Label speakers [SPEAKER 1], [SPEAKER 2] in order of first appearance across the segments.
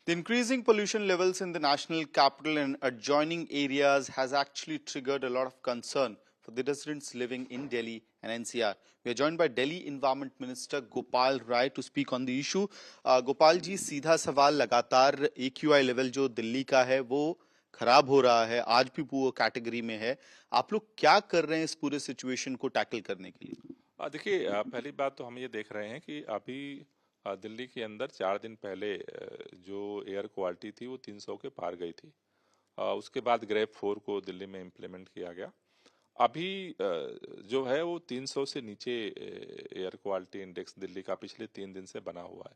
[SPEAKER 1] The increasing pollution levels in the national capital and adjoining areas has actually triggered a lot of concern for the residents living in Delhi and NCR. We are joined by Delhi Environment Minister Gopal Rai to speak on the issue. Gopal ji, सीधा सवाल, लगातार AQI level जो दिल्ली का है वो खराब हो रहा है, आज भी वो कैटेगरी में है. आप लोग क्या कर रहे हैं इस पूरे सिचुएशन को टैकल करने के लिए?
[SPEAKER 2] देखिए, पहली बात तो हम ये देख रहे हैं कि अभी दिल्ली के अंदर 4 दिन पहले जो एयर क्वालिटी थी वो 300 के पार गई थी। उसके बाद ग्रेड 4 को दिल्ली में इम्प्लीमेंट किया गया। अभी जो है वो 300 से नीचे एयर क्वालिटी इंडेक्स दिल्ली का पिछले 3 दिन से बना हुआ है।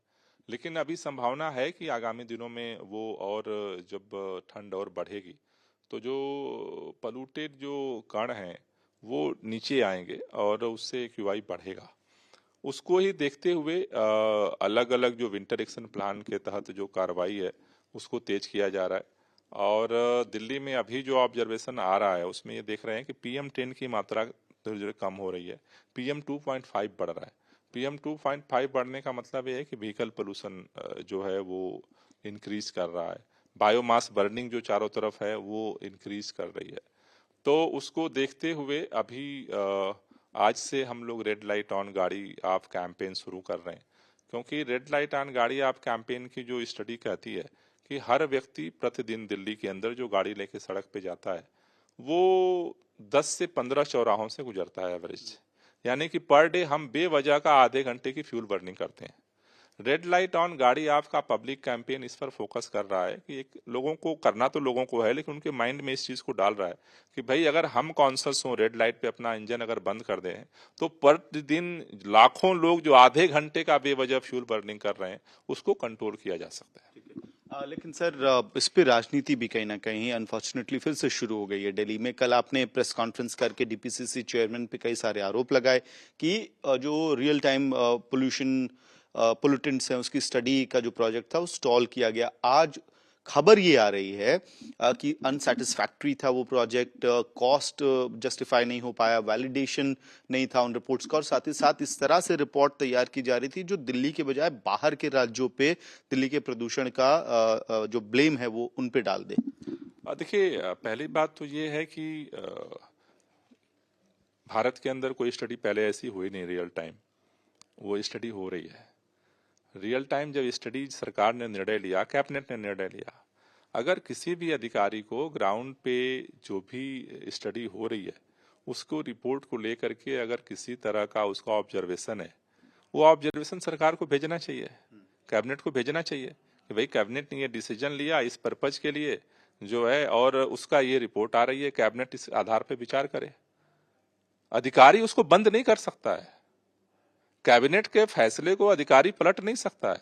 [SPEAKER 2] लेकिन अभी संभावना है कि आगामी दिनों में वो और जब ठंड और बढ़ेगी तो जो पॉल्यूटेड जो कण हैं वो नीचे आएंगे और उससे एक्यूआई बढ़ेगा। उसको ही देखते हुए अलग अलग जो विंटर एक्शन प्लान के तहत जो कार्रवाई है उसको तेज किया जा रहा है। और दिल्ली में अभी जो ऑब्जर्वेशन आ रहा है उसमें ये देख रहे हैं कि PM10 की मात्रा धीरे धीरे कम हो रही है, PM2.5 बढ़ रहा है। PM2.5 बढ़ने का मतलब ये है कि व्हीकल पोल्यूशन जो है वो इंक्रीज कर रहा है, बायोमास बर्निंग जो चारों तरफ है वो इंक्रीज कर रही है। तो उसको देखते हुए अभी आज से हम लोग रेड लाइट ऑन गाड़ी ऑफ कैंपेन शुरू कर रहे हैं, क्योंकि रेड लाइट ऑन गाड़ी ऑफ कैंपेन की जो स्टडी कहती है कि हर व्यक्ति प्रतिदिन दिल्ली के अंदर जो गाड़ी लेके सड़क पे जाता है वो 10 से 15 चौराहों से गुजरता है एवरेज, यानी कि पर डे हम बेवजह का आधे घंटे की फ्यूल बर्निंग करते हैं। रेड लाइट ऑन गाड़ी आपका पब्लिक कैंपेन इस पर फोकस कर रहा है कि एक लोगों को करना तो लोगों को है, लेकिन उनके माइंड में इस चीज को डाल रहा है कि भाई अगर हम कॉन्शियस हों, रेड लाइट पे अपना इंजन अगर बंद कर दें तो पर दिन लाखों लोग जो आधे घंटे का बेवजह फ्यूल बर्निंग कर रहे हैं उसको कंट्रोल किया जा सकता है।
[SPEAKER 1] लेकिन सर, इस पे राजनीति भी कहीं ना कहीं अनफॉर्चुनेटली फिर से शुरू हो गई है दिल्ली में. कल आपने प्रेस कॉन्फ्रेंस करके DPCC चेयरमैन पे कई सारे आरोप लगाए कि जो रियल टाइम पोल्यूशन पोल्यूटेंट्स हैं उसकी स्टडी का जो प्रोजेक्ट था वो स्टॉल किया गया. आज खबर ये आ रही है कि अनसेटिस्फैक्ट्री था वो प्रोजेक्ट, कॉस्ट जस्टिफाई नहीं हो पाया, वैलिडेशन नहीं था उन रिपोर्ट्स का, और साथ ही साथ इस तरह से रिपोर्ट तैयार की जा रही थी जो दिल्ली के बजाय बाहर के राज्यों पे दिल्ली के प्रदूषण का जो ब्लेम है वो उन पे डाल दे.
[SPEAKER 2] देखिए, पहली बात तो ये है कि भारत के अंदर कोई स्टडी पहले ऐसी हुई नहीं रियल टाइम, वो स्टडी हो रही है रियल टाइम। जब स्टडी सरकार ने निर्णय लिया, कैबिनेट ने निर्णय लिया, अगर किसी भी अधिकारी को ग्राउंड पे जो भी स्टडी हो रही है उसको रिपोर्ट को लेकर के अगर किसी तरह का उसका ऑब्जर्वेशन है, वो ऑब्जर्वेशन सरकार को भेजना चाहिए, कैबिनेट को भेजना चाहिए कि भाई कैबिनेट ने ये डिसीजन लिया इस पर्पज के लिए जो है और उसका ये रिपोर्ट आ रही है, कैबिनेट इस आधार पर विचार करे। अधिकारी उसको बंद नहीं कर सकता है, कैबिनेट के फैसले को अधिकारी पलट नहीं सकता है।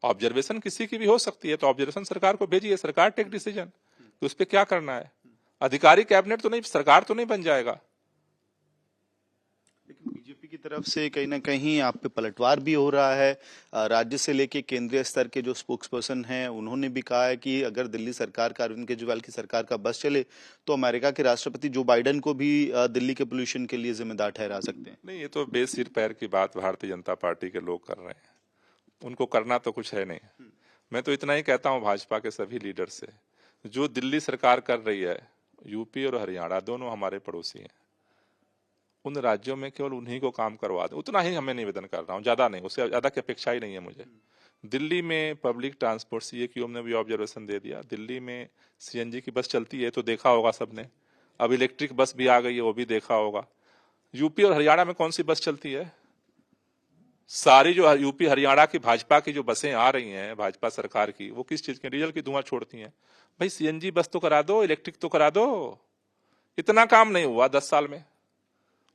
[SPEAKER 2] ऑब्जर्वेशन किसी की भी हो सकती है, तो ऑब्जर्वेशन सरकार को भेजिए, सरकार टेक डिसीजन कि उस पर क्या करना है। अधिकारी कैबिनेट तो नहीं, सरकार तो नहीं बन जाएगा।
[SPEAKER 1] लेकिन बीजेपी की तरफ से कहीं ना कहीं आप पे पलटवार भी हो रहा है. राज्य से लेके केंद्रीय स्तर के जो स्पोक्स पर्सन हैं उन्होंने भी कहा है कि अगर दिल्ली सरकार का, अरविंद केजरीवाल की सरकार का बस चले तो अमेरिका के राष्ट्रपति जो बाइडेन को भी दिल्ली के पोल्यूशन के लिए जिम्मेदार ठहरा सकते हैं.
[SPEAKER 2] नहीं, ये तो बेसिर पैर की बात भारतीय जनता पार्टी के लोग कर रहे हैं, उनको करना तो कुछ है नहीं। मैं तो इतना ही कहता हूँ भाजपा के सभी लीडर से, जो दिल्ली सरकार कर रही है, यूपी और हरियाणा दोनों हमारे पड़ोसी हैं, उन राज्यों में केवल उन्हीं को काम करवा दें, उतना ही हमें निवेदन कर रहा हूँ, ज्यादा नहीं, उससे ज्यादा की अपेक्षा ही नहीं है मुझे। दिल्ली में पब्लिक ट्रांसपोर्ट, CAQM ने भी ऑब्जर्वेशन दे दिया, दिल्ली में CNG की बस चलती है तो देखा होगा सबने, अब इलेक्ट्रिक बस भी आ गई है वो भी देखा होगा। यूपी और हरियाणा में कौन सी बस चलती है? सारी जो यूपी हरियाणा की भाजपा की जो बसें आ रही हैं भाजपा सरकार की, वो किस चीज के, डीजल की धुआं छोड़ती हैं। भाई CNG बस तो करा दो, इलेक्ट्रिक तो करा दो, इतना काम नहीं हुआ 10 साल में,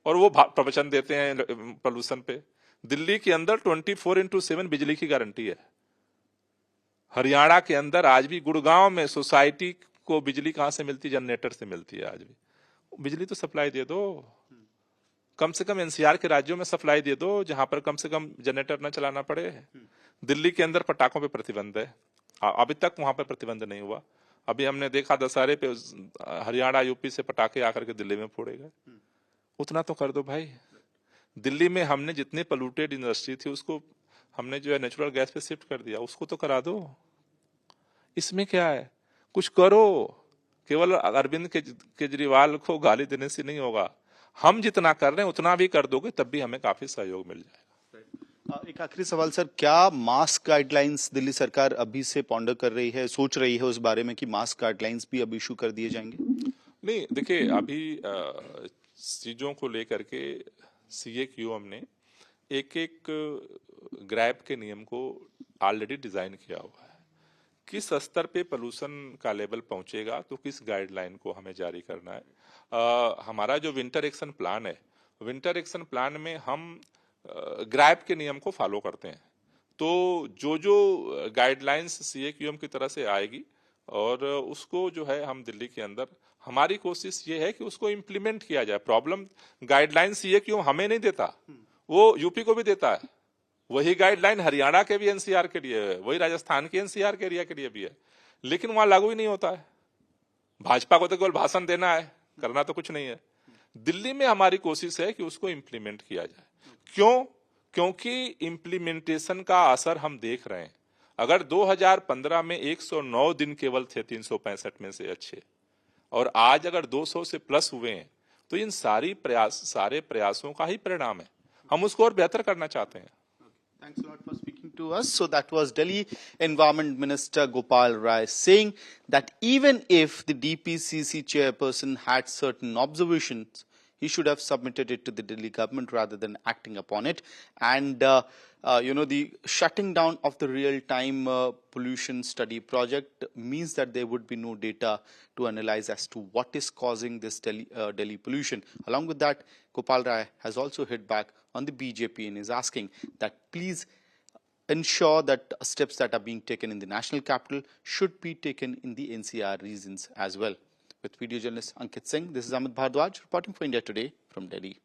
[SPEAKER 2] और वो प्रवचन देते हैं पोल्यूशन पे। दिल्ली के अंदर 24/7 बिजली की गारंटी है। हरियाणा के अंदर आज भी गुड़गांव में सोसाइटी को बिजली कहां से मिलती? जनरेटर से मिलती है। आज भी बिजली तो सप्लाई दे दो, कम से कम NCR के राज्यों में सप्लाई दे दो जहां पर कम से कम जनरेटर न चलाना पड़े। दिल्ली के अंदर पटाखों पे प्रतिबंध है, अभी तक वहां पर प्रतिबंध नहीं हुआ। अभी हमने देखा दशहरे पे हरियाणा यूपी से पटाखे आकर के दिल्ली में फोड़े गए। उतना तो कर दो भाई। दिल्ली में हमने जितने पोल्यूटेड इंडस्ट्री थी उसको हमने जो है नेचुरल गैस पे शिफ्ट कर दिया, उसको तो करा दो। इसमें क्या है, कुछ करो। केवल अरविंद केजरीवाल को गाली देने से नहीं होगा, हम जितना कर रहे हैं उतना भी कर दोगे तब भी हमें काफी सहयोग मिल जाएगा।
[SPEAKER 1] एक आखिरी सवाल सर, क्या मास्क गाइडलाइंस दिल्ली सरकार अभी से पॉन्डर कर रही है, सोच रही है उस बारे में कि मास्क गाइडलाइंस भी अब इशू कर दिए जाएंगे?
[SPEAKER 2] नहीं, देखिए अभी चीजों को लेकर के CAQM ने एक एक ग्रैब के नियम को ऑलरेडी डिजाइन किया हुआ है। किस स्तर पे पोल्यूशन का लेवल पहुंचेगा तो किस गाइडलाइन को हमें जारी करना है। हमारा जो विंटर एक्शन प्लान है, विंटर एक्शन प्लान में हम ग्रैब के नियम को फॉलो करते हैं। तो जो जो गाइडलाइंस CAQM की तरह से आएगी और उसको जो है हम दिल्ली के अंदर, हमारी कोशिश ये है कि उसको इम्प्लीमेंट किया जाए। प्रॉब्लम गाइडलाइन CAQM हमें नहीं देता, वो यूपी को भी देता है। वही गाइडलाइन हरियाणा के भी NCR के लिए है, वही राजस्थान के NCR के एरिया के लिए भी है, लेकिन वहां लागू ही नहीं होता है। भाजपा को तो केवल भाषण देना है, करना तो कुछ नहीं है। दिल्ली में हमारी कोशिश है कि उसको इम्प्लीमेंट किया जाए। क्यों? क्योंकि इम्प्लीमेंटेशन का असर हम देख रहे हैं। अगर 2015 में 109 दिन केवल थे 365 में से अच्छे, और आज अगर 200 से प्लस हुए हैं, तो इन सारे प्रयासों का ही परिणाम है। हम उसको और बेहतर करना चाहते हैं।
[SPEAKER 1] Thanks a lot for speaking to us. So that was Delhi Environment Minister Gopal Rai saying that even if the DPCC chairperson had certain observations, he should have submitted it to the Delhi government rather than acting upon it. And the shutting down of the real-time pollution study project means that there would be no data to analyze as to what is causing this Delhi pollution. Along with that, Gopal Rai has also hit back on the BJP and is asking that please ensure that steps that are being taken in the national capital should be taken in the NCR regions as well. With video journalist Ankit Singh, this is Amit Bhardwaj reporting for India Today from Delhi.